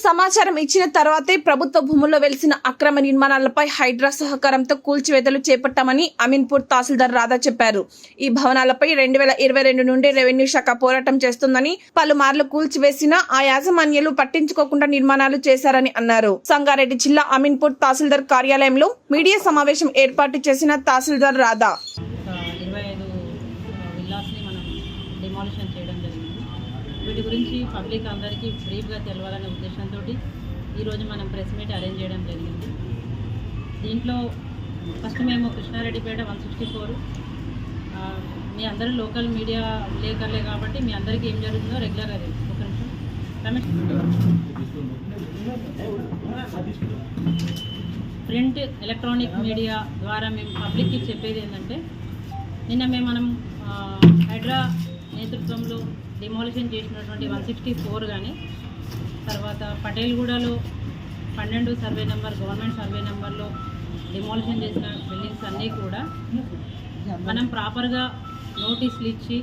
సమాచారం ఇచ్చిన తర్వాతే ప్రభుత్వ భూముల్లో వెలిసిన అక్రమ నిర్మాణాలపై హైడ్రా సహకారంతో కూల్చివేతలు చేపట్టామని అమీన్పూర్ తహసీల్దార్ రాధా చెప్పారు. ఈ భవనాలపై 2022 నుండి రెవెన్యూ శాఖ పోరాటం చేస్తుందని, పలుమార్లు కూల్చివేసిన ఆ యాజమాన్యాలు పట్టించుకోకుండా నిర్మాణాలు చేశారని అన్నారు. సంగారెడ్డి జిల్లా అమీన్పూర్ తహసీల్దార్ కార్యాలయంలో మీడియా సమావేశం ఏర్పాటు చేసిన తహసీల్దార్ రాధా వీటి గురించి పబ్లిక్ అందరికీ బ్రీఫ్గా తెలవాలనే ఉద్దేశంతో ఈరోజు మనం ప్రెస్ మీట్ అరేంజ్ చేయడం జరిగింది. దీంట్లో ఫస్ట్ మేము కృష్ణారెడ్డిపేట 164 మీ అందరూ లోకల్ మీడియా విలేకరులే కాబట్టి మీ అందరికీ ఏం జరుగుతుందో రెగ్యులర్గా తెలుసు. ఒక నిమిషం రమేష్. ప్రింట్ ఎలక్ట్రానిక్ మీడియా ద్వారా మేము పబ్లిక్కి చెప్పేది ఏంటంటే, నిన్న మనం హైడ్రా నేతృత్వంలో డిమాలిషన్ చేసినటువంటి 164 కానీ, తర్వాత పటేల్గూడలో 12 సర్వే నెంబర్ గవర్నమెంట్ సర్వే నెంబర్లో డిమాలిషన్ చేసిన బిల్డింగ్స్ అన్నీ కూడా మనం ప్రాపర్గా నోటీసులు ఇచ్చి,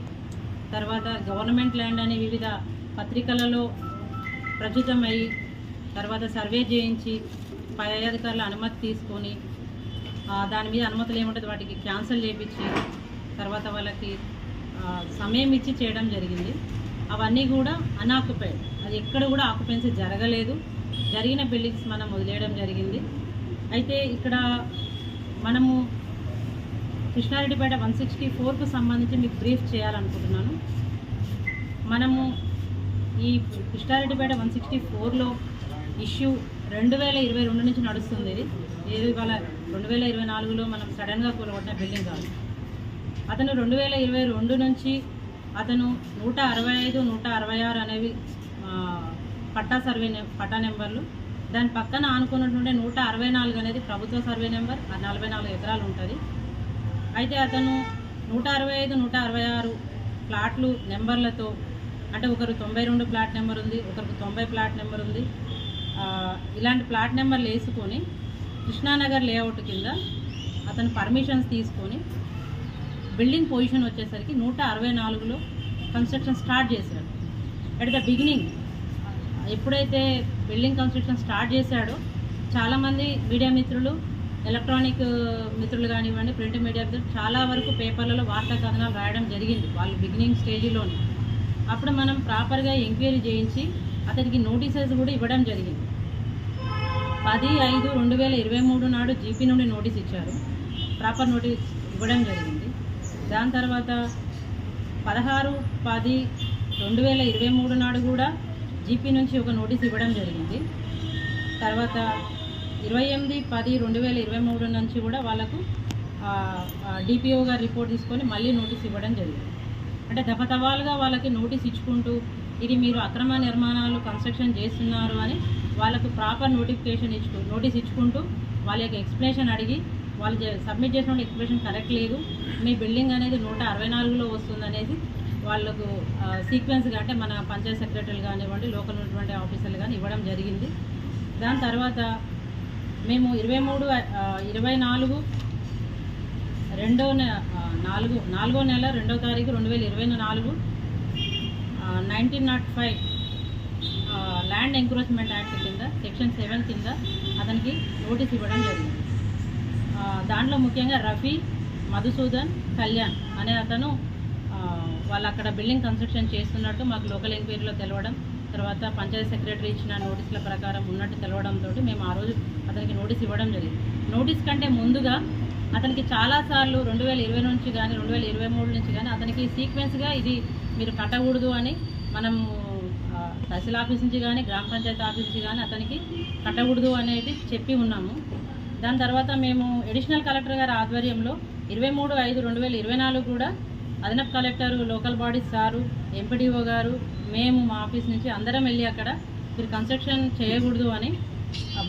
తర్వాత గవర్నమెంట్ ల్యాండ్ అనే వివిధ పత్రికలలో ప్రచురితమై, తర్వాత సర్వే చేయించి పై అధికారుల అనుమతి తీసుకొని దాని మీద అనుమతులు ఏముంటుంది వాటికి క్యాన్సిల్ చేయించి, తర్వాత వాళ్ళకి సమయం ఇచ్చి చేయడం జరిగింది. అవన్నీ కూడా అన్ఆక్యుపైడ్, అది ఎక్కడ కూడా ఆక్యుపెన్సీ జరగలేదు. జరిగిన బిల్డింగ్స్ మనం వదిలేయడం జరిగింది. అయితే ఇక్కడ మనము కృష్ణారెడ్డిపేట 164కు సంబంధించి మీకు బ్రీఫ్ చేయాలనుకుంటున్నాను. మనము ఈ కృష్ణారెడ్డిపేట 164లో ఇష్యూ 2022 నుంచి నడుస్తుంది. ఇది ఇవాళ 2024లో మనం సడన్గా కూలగొట్టిన బిల్డింగ్ కాదు. అతను 2022 నుంచి అతను 165, 166 అనేవి పట్టా నెంబర్లు. దాని పక్కన ఆనుకున్నటువంటి 164 అనేది ప్రభుత్వ సర్వే నెంబర్, 44 ఎకరాలు ఉంటుంది. అయితే అతను 165, 166 ప్లాట్లు నెంబర్లతో, అంటే ఒకరు 92 ప్లాట్ నెంబర్ ఉంది, ఒకరికి 90 ప్లాట్ నెంబర్ ఉంది. ఇలాంటి ప్లాట్ నెంబర్లు వేసుకొని కృష్ణానగర్ లేఅవుట్ కింద అతను పర్మిషన్స్ తీసుకొని బిల్డింగ్ పొజిషన్ వచ్చేసరికి 164లో కన్స్ట్రక్షన్ స్టార్ట్ చేశాడు. అట్ ద బిగినింగ్ ఎప్పుడైతే బిల్డింగ్ కన్స్ట్రక్షన్ స్టార్ట్ చేశాడో చాలామంది మీడియా మిత్రులు, ఎలక్ట్రానిక్ మిత్రులు కానివ్వండి, ప్రింట్ మీడియా మిత్రులు చాలా వరకు పేపర్లలో వార్తా కథనాలు రాయడం జరిగింది వాళ్ళు బిగినింగ్ స్టేజ్లోనే. అప్పుడు మనం ప్రాపర్గా ఎంక్వైరీ చేయించి అతనికి నోటీసెస్ కూడా ఇవ్వడం జరిగింది. 10/5/2023 నాడు జీపీ నుండి నోటీస్ ఇచ్చారు, ప్రాపర్ నోటీస్ ఇవ్వడం జరిగింది. దాని తర్వాత 16/10/2023 నాడు కూడా జీపీ నుంచి ఒక నోటీస్ ఇవ్వడం జరిగింది. తర్వాత 28/10/2023 నుంచి కూడా వాళ్ళకు డిపిఓ గారు రిపోర్ట్ తీసుకొని మళ్ళీ నోటీస్ ఇవ్వడం జరిగింది. అంటే దఫతవాలుగా వాళ్ళకి నోటీస్ ఇచ్చుకుంటూ ఇది మీరు అక్రమ నిర్మాణాలు కన్స్ట్రక్షన్ చేస్తున్నారు అని వాళ్ళకు ప్రాపర్ నోటీస్ ఇచ్చుకుంటూ వాళ్ళ యొక్క ఎక్స్ప్లెనేషన్ అడిగి, వాళ్ళు సబ్మిట్ చేసిన ఎక్స్ప్లెనేషన్ కరెక్ట్ లేదు, మీ బిల్డింగ్ అనేది 164లో వస్తుందనేది వాళ్ళకు సీక్వెన్స్గా, అంటే మన పంచాయత్ సెక్రటరీలు కానివ్వండి, లోకల్ ఉన్నటువంటి ఆఫీసర్లు కానీ ఇవ్వడం జరిగింది. దాని తర్వాత మేము 23/24 4వ నెల 2వ తారీఖు 2024 1905 ల్యాండ్ ఎంక్రోచ్మెంట్ యాక్ట్ కింద సెక్షన్ 7 కింద అతనికి నోటీస్ ఇవ్వడం జరిగింది. దాంట్లో ముఖ్యంగా రఫీ, మధుసూదన్, కళ్యాణ్ అనే అతను వాళ్ళు అక్కడ బిల్డింగ్ కన్స్ట్రక్షన్ చేస్తున్నట్టు మాకు లోకల్ ఎంక్వైరీలో తెలవడం, తర్వాత పంచాయత్ సెక్రటరీ ఇచ్చిన నోటీసుల ప్రకారం ఉన్నట్టు తెలవడంతో మేము ఆ రోజు అతనికి నోటీస్ ఇవ్వడం జరిగింది. నోటీస్ కంటే ముందుగా అతనికి చాలాసార్లు 2020 నుంచి కానీ 2023 నుంచి కానీ అతనికి సీక్వెన్స్గా ఇది మీరు కట్టకూడదు అని మనము తహసీల్ ఆఫీస్ నుంచి కానీ గ్రామ పంచాయతీ ఆఫీస్ నుంచి కానీ అతనికి కట్టకూడదు అనేది చెప్పి ఉన్నాము. దాని తర్వాత మేము అడిషనల్ కలెక్టర్ గారి ఆధ్వర్యంలో 23/5/2024 కూడా అదనపు collector, local bodies sir, MPDO గారు, మేము మా ఆఫీస్ నుంచి అందరం వెళ్ళి అక్కడ మీరు కన్స్ట్రక్షన్ చేయకూడదు అని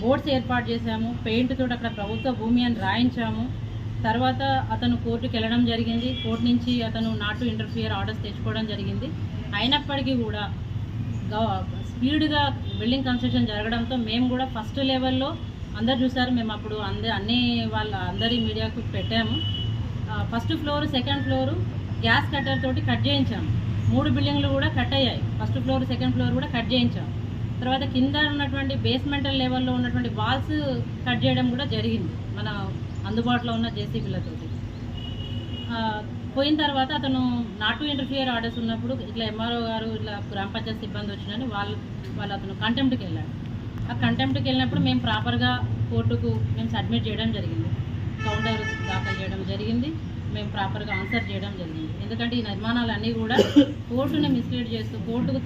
బోర్డ్స్ ఏర్పాటు చేశాము. పెయింట్ తోటి అక్కడ ప్రభుత్వ భూమి అని రాయించాము. తర్వాత అతను కోర్టుకు వెళ్ళడం జరిగింది. కోర్టు నుంచి అతను నాట్ టు ఇంటర్ఫియర్ ఆర్డర్స్ తెచ్చుకోవడం జరిగింది. అయినప్పటికీ కూడా స్పీడ్గా బిల్డింగ్ కన్స్ట్రక్షన్ జరగడంతో మేము కూడా ఫస్ట్ లెవెల్లో అందరు చూసారు, మేము అప్పుడు అందరి మీడియాకు పెట్టాము. First floor, second floor gas cutter తోటి కట్ చేయించాము. 3 బిల్డింగ్లు కూడా కట్ అయ్యాయి. ఫస్ట్ ఫ్లోర్, సెకండ్ ఫ్లోర్ కూడా కట్ చేయించాము. తర్వాత కింద ఉన్నటువంటి బేస్మెంటల్ లెవెల్లో ఉన్నటువంటి వాల్స్ కట్ చేయడం కూడా జరిగింది మన అందుబాటులో ఉన్న జేసీబీలతోటి. పోయిన తర్వాత అతను నాట్ టు ఇంటర్ఫియర్ ఆర్డర్స్ ఉన్నప్పుడు ఇట్లా ఎంఆర్ఓ గారు ఇట్లా గ్రామ పంచాయతీ సిబ్బంది వచ్చినని వాళ్ళు అతను కంటెంప్ట్కి వెళ్ళాడు. ఆ కంటెంప్ట్కి వెళ్ళినప్పుడు మేము ప్రాపర్గా కోర్టుకు మేము సబ్మిట్ చేయడం జరిగింది, కౌంటర్ దాఖలు చేయడం జరిగింది, మేము ప్రాపర్గా ఆన్సర్ చేయడం జరిగింది. ఎందుకంటే ఈ నిర్మాణాలన్నీ కూడా కోర్టుని మిస్లీడ్ చేస్తూ కోర్టుకు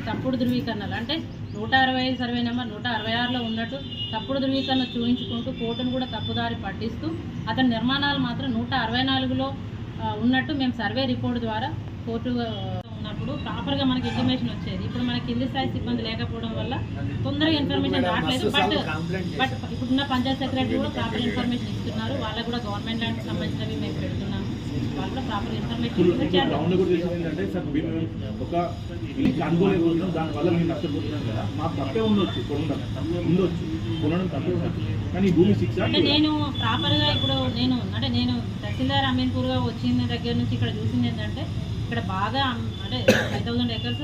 తప్పుడు ధృవీకరణలు అంటే 165 సర్వే నెంబర్ 166లో ఉన్నట్టు తప్పుడు ధృవీకరణ చూపించుకుంటూ కోర్టును కూడా తప్పుదారి పట్టిస్తూ అతని నిర్మాణాలు మాత్రం 164లో ఉన్నట్టు మేము సర్వే రిపోర్ట్ ద్వారా కోర్టు ఉన్నప్పుడు ప్రాపర్గా మనకి ఇన్ఫర్మేషన్ వచ్చేది. ఇప్పుడు మనకి కింది స్థాయి సిబ్బంది లేకపోవడం వల్ల తొందరగా ఇన్ఫర్మేషన్ రావట్లేదు. బట్ ఇప్పుడున్న పంచాయత్ సెక్రటరీ కూడా ప్రాపర్ ఇన్ఫర్మేషన్ ఇస్తున్నారు. వాళ్ళకు కూడా గవర్నమెంట్ ల్యాండ్కి సంబంధించినవి మేము పెడుతున్నాము, వాళ్ళు కూడా ప్రాపర్ ఇన్ఫర్మేషన్ అంటే నేను ప్రాపర్గా ఇప్పుడు నేను తహసీల్దార్ అమీన్పూర్గా వచ్చిన దగ్గర నుంచి ఇక్కడ చూసింది ఏంటంటే ఇక్కడ బాగా అంటే 5,000 acres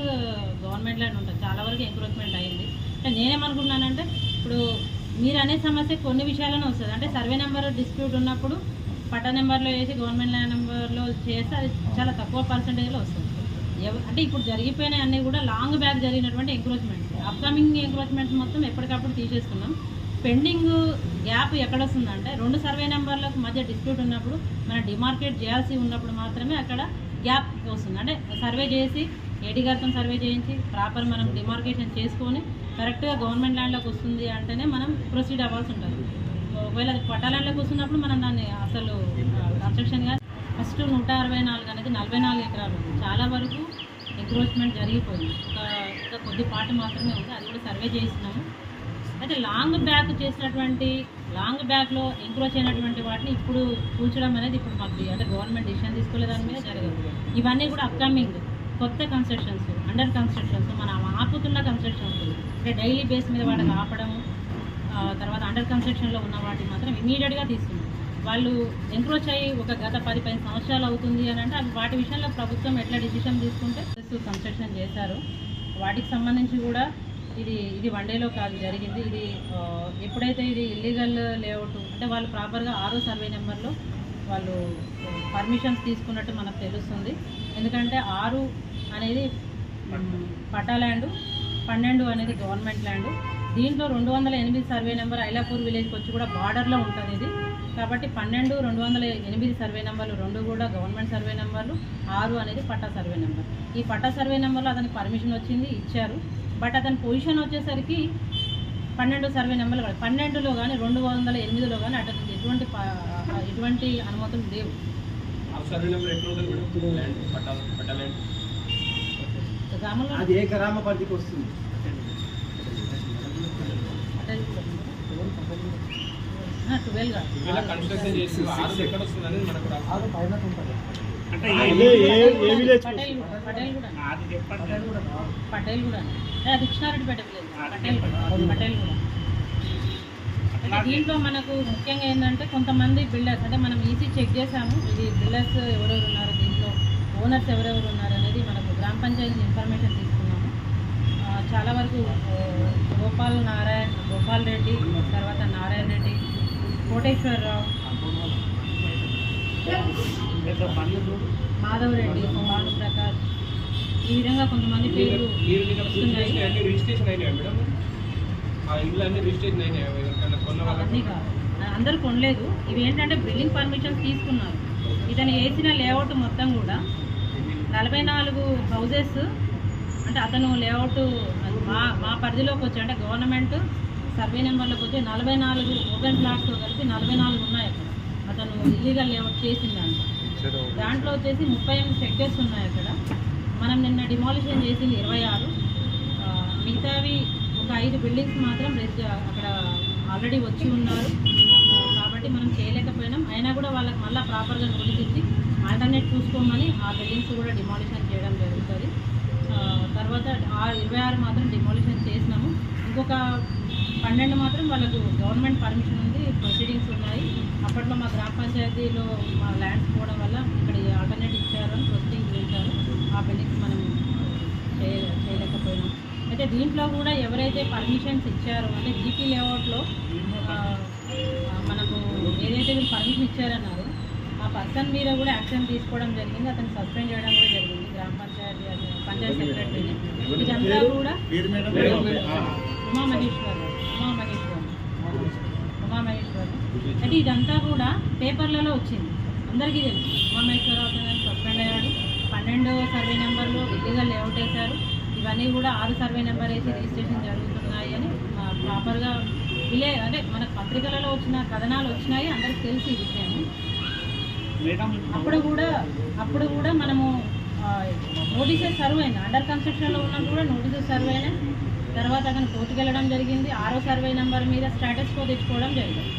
గవర్నమెంట్ ల్యాండ్ ఉంటుంది, చాలా వరకు ఎంక్రోచ్మెంట్ అయ్యింది. అంటే నేనేమనుకున్నానంటే ఇప్పుడు మీరు అనే సమస్య కొన్ని విషయాల్లోనే వస్తుంది. అంటే సర్వే నెంబర్ డిస్ప్యూట్ ఉన్నప్పుడు పట్టా నెంబర్లో వేసి గవర్నమెంట్ ల్యాండ్ నెంబర్లో చేస్తే అది చాలా తక్కువ పర్సంటేజ్లో వస్తుంది. అంటే ఇప్పుడు జరిగిపోయిన అన్నీ కూడా లాంగ్ బ్యాక్ జరిగినటువంటి ఎంక్రోచ్మెంట్స్, అప్కమింగ్ ఎంక్రోచ్మెంట్స్ మొత్తం ఎప్పటికప్పుడు తీసేస్తున్నాం. పెండింగ్ గ్యాప్ ఎక్కడ వస్తుందంటే 2 సర్వే నెంబర్లకు మధ్య డిస్ప్యూట్ ఉన్నప్పుడు మనం డిమార్కేట్ చేయాల్సి ఉన్నప్పుడు మాత్రమే అక్కడ గ్యాప్ వస్తుంది. అంటే సర్వే చేసి ఏడీ గారితో సర్వే చేయించి ప్రాపర్ మనం డిమార్కేషన్ చేసుకొని కరెక్ట్గా గవర్నమెంట్ ల్యాండ్లోకి వస్తుంది అంటేనే మనం ప్రొసీడ్ అవ్వాల్సి ఉంటుంది. ఒకవేళ అది పట్టా ల్యాండ్లోకి వస్తున్నప్పుడు మనం దాన్ని అసలు కన్స్ట్రక్షన్గా ఫస్ట్ 164 అనేది 44 ఎకరాలు ఉంది. చాలా వరకు ఎంక్రోచ్మెంట్ జరిగిపోయింది, ఇంకా కొద్దిపాటు మాత్రమే ఉంది, అది కూడా సర్వే చేసినాము. అయితే లాంగ్ బ్యాక్లో ఎంక్రోచ్ అయినటువంటి వాటిని ఇప్పుడు కూల్చడం అనేది ఇప్పుడు మాకు అంటే గవర్నమెంట్ డిసిషన్ తీసుకోలే దాని మీద జరగదు. ఇవన్నీ కూడా అప్కమింగ్ కొత్త కన్స్ట్రక్షన్స్, అండర్ కన్స్ట్రక్షన్స్, మనం ఆపుతున్న కన్స్ట్రక్షన్స్ అంటే డైలీ బేస్ మీద వాటిని ఆపడము, తర్వాత అండర్ కన్స్ట్రక్షన్లో ఉన్న వాటిని మాత్రం ఇమీడియట్గా తీస్తున్నాం. వాళ్ళు ఎంక్రోచ్ అయ్యి ఒక గత 10-15 సంవత్సరాలు అవుతుంది అని అంటే అవి వాటి విషయంలో ప్రభుత్వం ఎట్లా డిసిషన్ తీసుకుంటే కన్స్ట్రక్షన్ చేశారు. వాటికి సంబంధించి కూడా ఇది 1 డేలో కాదు జరిగింది. ఇది ఎప్పుడైతే ఇది ఇల్లీగల్ లేఅవుట్ అంటే వాళ్ళు ప్రాపర్గా 6వ సర్వే నెంబర్లో వాళ్ళు పర్మిషన్స్ తీసుకున్నట్టు మనకు తెలుస్తుంది. ఎందుకంటే 6 అనేది పట్టా ల్యాండ్, 12 అనేది గవర్నమెంట్ ల్యాండ్. దీంట్లో 208 సర్వే నెంబర్ ఐలాపూర్ విలేజ్కి వచ్చి కూడా బార్డర్లో ఉంటుంది ఇది. కాబట్టి 12, 208 సర్వే నెంబర్లు 2 కూడా గవర్నమెంట్ సర్వే నెంబర్లు, 6 అనేది పట్టా సర్వే నెంబర్. ఈ పట్టా సర్వే నెంబర్లో అతనికి పర్మిషన్ వచ్చింది, ఇచ్చారు. బట్ అతని పొజిషన్ వచ్చేసరికి 12 సర్వే నెంబర్లు కాదు, 12లో కానీ 208లో కానీ అతనికి ఎటువంటి అనుమతులు లేవు. అది ఏ గ్రామ పరిధికి వస్తుంది? 12 పటేల్ కూడా కృష్ణారెడ్డిపేట విలేజ్ పటేల్ కూడా. అంటే దీంట్లో మనకు ముఖ్యంగా ఏంటంటే కొంతమంది బిల్డర్స్ అంటే మనం ఈసీ చెక్ చేసాము, ఇది బిల్డర్స్ ఎవరెవరు ఉన్నారు, దీంట్లో ఓనర్స్ ఎవరెవరు ఉన్నారు అనేది మనకు గ్రామ పంచాయతీ ఇన్ఫర్మేషన్ తీసుకున్నాము. చాలా వరకు గోపాల్ రెడ్డి, తర్వాత నారాయణ రెడ్డి, కోటేశ్వరరావు, మాధవ్ రెడ్డి, భాను ప్రకాష్, ఈ విధంగా కొంతమంది పేర్లు అవన్నీ కాదు, అందరూ కొనలేదు. ఇవి ఏంటంటే బిల్డింగ్ పర్మిషన్స్ తీసుకున్నారు. ఇతను వేసిన లేఅవుట్ మొత్తం కూడా 44 హౌజెస్ అంటే అతను లేఅవుట్ మా పరిధిలోకి వచ్చి అంటే గవర్నమెంట్ సర్వే నెంబర్లోకి వచ్చి 44 ఓపెన్ ప్లాట్స్తో కలిపి 44 ఉన్నాయి అక్కడ. అతను ఇల్లీగల్ లేఅవుట్ చేసిందంట. దాంట్లో వచ్చేసి 38 సెక్టర్స్ ఉన్నాయి అక్కడ. మనం నిన్న డిమాలిషన్ చేసింది 26, మిగతావి ఒక 5 బిల్డింగ్స్ మాత్రం అక్కడ ఆల్రెడీ వచ్చి ఉన్నారు. కాబట్టి మనం చేయలేకపోయినాం. అయినా కూడా వాళ్ళకి మళ్ళీ ప్రాపర్గా నోటీస్ ఇచ్చి ఆల్టర్నేట్ చూసుకోమని ఆ బిల్డింగ్స్ కూడా డిమాలిషన్ చేయడం జరుగుతుంది. తర్వాత 26 మాత్రం డిమాలిషన్ చేసినాము. ఇంకొక 12 మాత్రం వాళ్ళకు గవర్నమెంట్ పర్మిషన్ ఉంది, ప్రొసీడింగ్స్ ఉన్నాయి. అప్పట్లో మా గ్రామ పంచాయతీలో మా ల్యాండ్స్ పోవడం వల్ల ఇక్కడ ఆల్టర్నేట్ ఇచ్చారు అని ప్రొసీడింగ్స్ చేశారు. ఆ బిల్డింగ్స్ మనం చేయలేకపోయినాం. అయితే దీంట్లో కూడా ఎవరైతే పర్మిషన్స్ ఇచ్చారో అంటే జీపీ లేఅవుట్లో మనకు ఏదైతే వీళ్ళు పర్మిషన్ ఇచ్చారన్నారో ఆ పర్సన్ మీద కూడా యాక్షన్ తీసుకోవడం జరిగింది. అతను సస్పెండ్ చేయడం కూడా జరిగింది గ్రామ పంచాయతీ సెక్రటరీని. ఇదంతా కూడా ఉమామహేశ్వర్ అయితే ఇదంతా కూడా పేపర్లలో వచ్చింది, అందరికీ తెలుసు. ఉమామహేశ్వరరావు సస్పెండ్ అయ్యాడు, 12వ సర్వే నెంబర్లో ఇల్లీగల్ లేఅవుట్ వేశారు. ఇవన్నీ కూడా 6 సర్వే నెంబర్ వేసి రిజిస్ట్రేషన్ జరుగుతున్నాయి అని ప్రాపర్గా అంటే మన పత్రికలలో వచ్చిన కథనాలు వచ్చినాయి, అందరికి తెలిసి ఈ విషయం. అప్పుడు కూడా మనము నోటీసెస్ సర్వ్ అయినా అండర్ కన్స్ట్రక్షన్లో ఉన్నప్పుడు కూడా నోటీసెస్ సర్వ్ అయినా తర్వాత అతను కోర్టుకు వెళ్ళడం జరిగింది. 6వ సర్వే నెంబర్ మీద స్టేటస్ కో తెచ్చుకోవడం జరిగింది.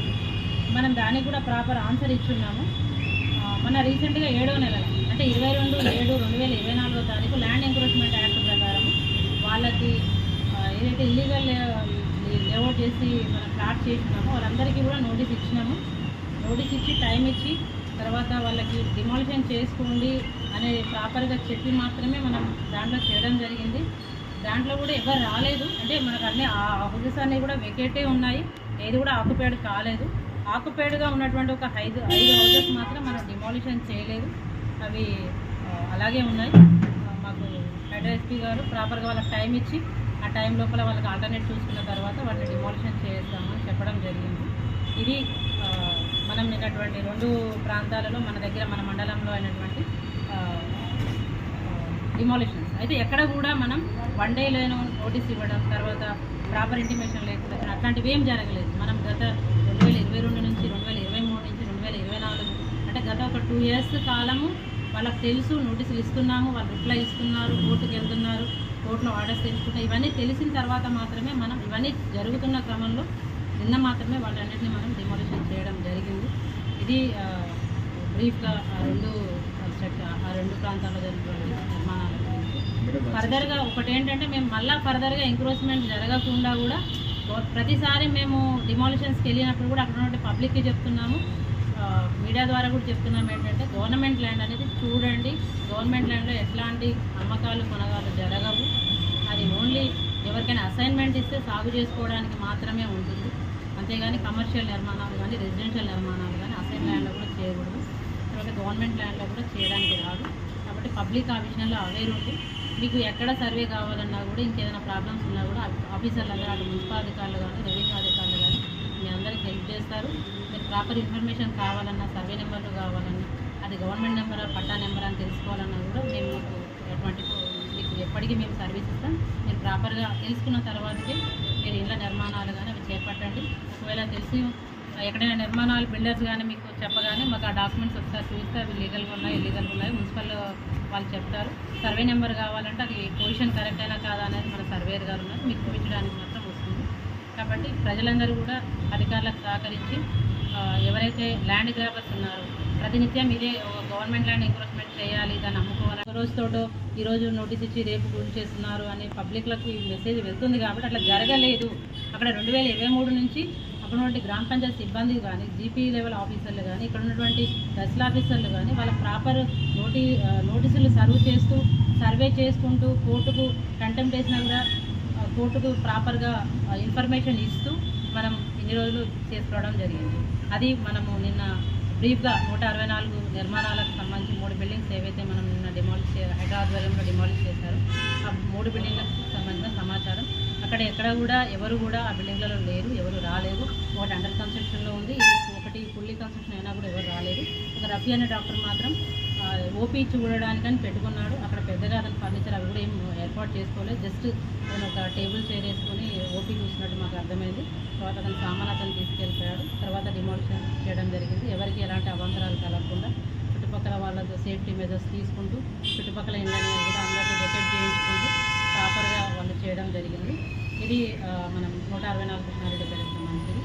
మనం దానికి కూడా ప్రాపర్ ఆన్సర్ ఇచ్చున్నాము. మన రీసెంట్గా 7వ నెల అంటే 22/7/2024 తారీఖు ల్యాండ్ ఎంక్రోచ్మెంట్ యాక్ట్ ప్రకారం వాళ్ళకి ఏదైతే ఇల్లీగల్ లేఅవుట్ చేసి మనం ఫ్లాట్ చేసినామో వాళ్ళందరికీ కూడా నోటీస్ ఇచ్చినాము. నోటీస్ ఇచ్చి టైం ఇచ్చి తర్వాత వాళ్ళకి డిమాలిషన్ చేసుకోండి అనే ప్రాపర్గా చెప్పి మాత్రమే మనం దాంట్లో చేయడం జరిగింది. దాంట్లో కూడా ఎవరు రాలేదు, అంటే మనకు అన్ని హౌసెస్ అన్నీ కూడా వెకేటే ఉన్నాయి, ఏది కూడా ఆక్యుపైడ్ కాలేదు. ఆక్యుపైడ్గా ఉన్నటువంటి ఒక 5 హౌసెస్ మాత్రం మనం డిమాలిషన్ చేయలేదు, అవి అలాగే ఉన్నాయి. మాకు హెడ్ ఎస్పీ గారు ప్రాపర్గా వాళ్ళకి టైం ఇచ్చి ఆ టైం లోపల వాళ్ళకి ఆల్టర్నేట్ చూసుకున్న తర్వాత వాళ్ళని డిమాలిషన్ చేస్తామని చెప్పడం జరిగింది. ఇది మనం నిన్నటువంటి 2 ప్రాంతాలలో మన దగ్గర మన మండలంలో అయినటువంటి డిమాలిషన్స్. అయితే ఎక్కడ కూడా మనం 1 డేలోనూ నోటీస్ ఇవ్వడం తర్వాత ప్రాపర్ ఇంటిమేషన్ లేకుండా అట్లాంటివి ఏం జరగలేదు. మనం గత 2022 నుంచి 2023 నుంచి 2024 అంటే గత ఒక 2 years కాలము వాళ్ళకి తెలుసు, నోటీసులు ఇస్తున్నాము, వాళ్ళు రిప్లై ఇస్తున్నారు, కోర్టుకు వెళ్తున్నారు, కోర్టులో ఆర్డర్స్ తెలుసుకుంటాం. ఇవన్నీ తెలిసిన తర్వాత మాత్రమే మనం ఇవన్నీ జరుగుతున్న క్రమంలో నిన్న మాత్రమే వాళ్ళన్నింటినీ మనం డిమాలిషన్ చేయడం జరిగింది. ఇది బ్రీఫ్గా ఆ రెండు ప్రాంతాల్లో జరిగినటువంటి నిర్మాణాల గురించి. ఫర్దర్గా ఒకటి ఏంటంటే మేము మళ్ళీ ఫర్దర్గా ఎంక్రోచ్మెంట్ జరగకుండా కూడా ప్రతిసారి మేము డిమాలిషన్స్కి వెళ్ళినప్పుడు కూడా అక్కడ ఉన్న పబ్లిక్కి చెప్తున్నాము, మీడియా ద్వారా కూడా చెప్తున్నాము ఏంటంటే గవర్నమెంట్ ల్యాండ్ అనేది చూడండి, గవర్నమెంట్ ల్యాండ్లో ఎట్లాంటి అమ్మకాలు కొనగాలు జరగవు, అది ఓన్లీ ఎవరికైనా అసైన్మెంట్ ఇస్తే సాగు చేసుకోవడానికి మాత్రమే ఉంటుంది, అంతేగాని కమర్షియల్ నిర్మాణాలు కానీ రెసిడెన్షియల్ నిర్మాణాలు కానీ అసైన్ ల్యాండ్లో కూడా చేయకూడదు, తర్వాత గవర్నమెంట్ ల్యాండ్లో కూడా చేయడానికి రాదు. కాబట్టి పబ్లిక్ ఆ విషయంలో అవేర్ ఉండి మీకు ఎక్కడ సర్వే కావాలన్నా కూడా ఇంకేదైనా ప్రాబ్లమ్స్ ఉన్నా కూడా ఆఫీసర్లు అందరూ అటు మున్సిపల్ అధికారులు కానీ రెవెన్యూ అధికారులు కానీ మీ అందరికీ హెల్ప్ చేస్తారు. మీరు ప్రాపర్ ఇన్ఫర్మేషన్ కావాలన్నా, సర్వే నెంబర్లు కావాలన్నా, అది గవర్నమెంట్ నెంబర్ పట్టా నెంబర్ అని తెలుసుకోవాలన్నా కూడా మేము మీకు ఎప్పటికీ మేము సర్వీస్ ఇస్తాం. మీరు ప్రాపర్గా తెలుసుకున్న తర్వాతకే మీరు ఇళ్ళ నిర్మాణాలు కానీ అవి చేపట్టండి. ఒకవేళ తెలిసి ఎక్కడైనా నిర్మాణాలు బిల్డర్స్ కానీ మీకు చెప్పగానే మాకు ఆ డాక్యుమెంట్స్ ఒకసారి చూస్తే అవి లీగల్గా ఉన్నాయి, ఇల్లీగల్గా ఉన్నాయి, మున్సిపల్ వాళ్ళు చెప్తారు. సర్వే నెంబర్ కావాలంటే అది పొజిషన్ కరెక్ట్ అయినా కాదా అనేది మన సర్వేయర్ గారు ఉన్నారు, మీకు చూపించడానికి మాత్రం వస్తుంది. కాబట్టి ప్రజలందరూ కూడా అధికారులకు సహకరించి ఎవరైతే ల్యాండ్ గ్రాబర్స్ ఉన్నారో ప్రతినిత్యం ఇదే గవర్నమెంట్ ల్యాండ్ ఎంక్రోచ్మెంట్ చేయాలి, దాన్ని అమ్ముకోవాలి, ఒక రోజుతోటో ఈరోజు నోటీస్ ఇచ్చి రేపు గురి చేస్తున్నారు అని పబ్లిక్లకు ఈ మెసేజ్ వెళ్తుంది. కాబట్టి అట్లా జరగలేదు. అక్కడ 2023 నుంచి అక్కడ ఉన్నటువంటి గ్రామ పంచాయతీ సిబ్బంది కానీ, జీపీ లెవెల్ ఆఫీసర్లు కానీ, ఇక్కడ ఉన్నటువంటి తహసీల్ ఆఫీసర్లు కానీ వాళ్ళ ప్రాపర్ నోటీసులు సర్వే చేసుకుంటూ కోర్టుకు కంటెంప్ట్ చేసినా కూడా కోర్టుకు ప్రాపర్గా ఇన్ఫర్మేషన్ ఇస్తూ మనం ఇన్ని రోజులు చేసుకోవడం జరిగింది. అది మనము నిన్న బ్రీఫ్గా 164 నిర్మాణాలకు సంబంధించి 3 బిల్డింగ్స్ ఏవైతే మనం నిన్న హైడ్రా ఆధ్వర్యంలో డిమాలిష్ చేశారో ఆ 3 బిల్డింగ్లకు సంబంధించిన సమాచారం. అక్కడ ఎక్కడ కూడా ఎవరు కూడా ఆ బిల్డింగ్లలో లేరు, ఎవరు రాలేదు. ఒకటి అండర్ కన్స్ట్రక్షన్లో ఉంది, ఒకటి ఫుల్లీ కన్స్ట్రక్షన్ అయినా కూడా ఎవరు రాలేదు. ఒక రఫీ అనే డాక్టర్ మాత్రం ఓపీ చూడడానికని పెట్టుకున్నాడు. అక్కడ పెద్దగా అతను ఫర్నిచర్ అవి కూడా ఏం ఏర్పాటు చేసుకోలేదు, జస్ట్ అతను ఒక టేబుల్ చైర్ వేసుకొని ఓపీ చూసినట్టు మాకు అర్థమైంది. తర్వాత అతను సామాన్ అతను తీసుకెళ్ళిపోయాడు. తర్వాత డిమాలిషన్ చేయడం జరిగింది. ఎవరికి ఎలాంటి అవాంతరాలు కలగకుండా చుట్టుపక్కల వాళ్ళతో సేఫ్టీ మెజర్స్ తీసుకుంటూ చుట్టుపక్కల ఇళ్ళని కూడా అందరినీ వెకేట్ చేయించుకుంటూ ప్రాపర్గా వాళ్ళు చేయడం జరిగింది. ఇది మనం 164 కృష్ణారెడ్డి పేరుకు సంబంధించింది.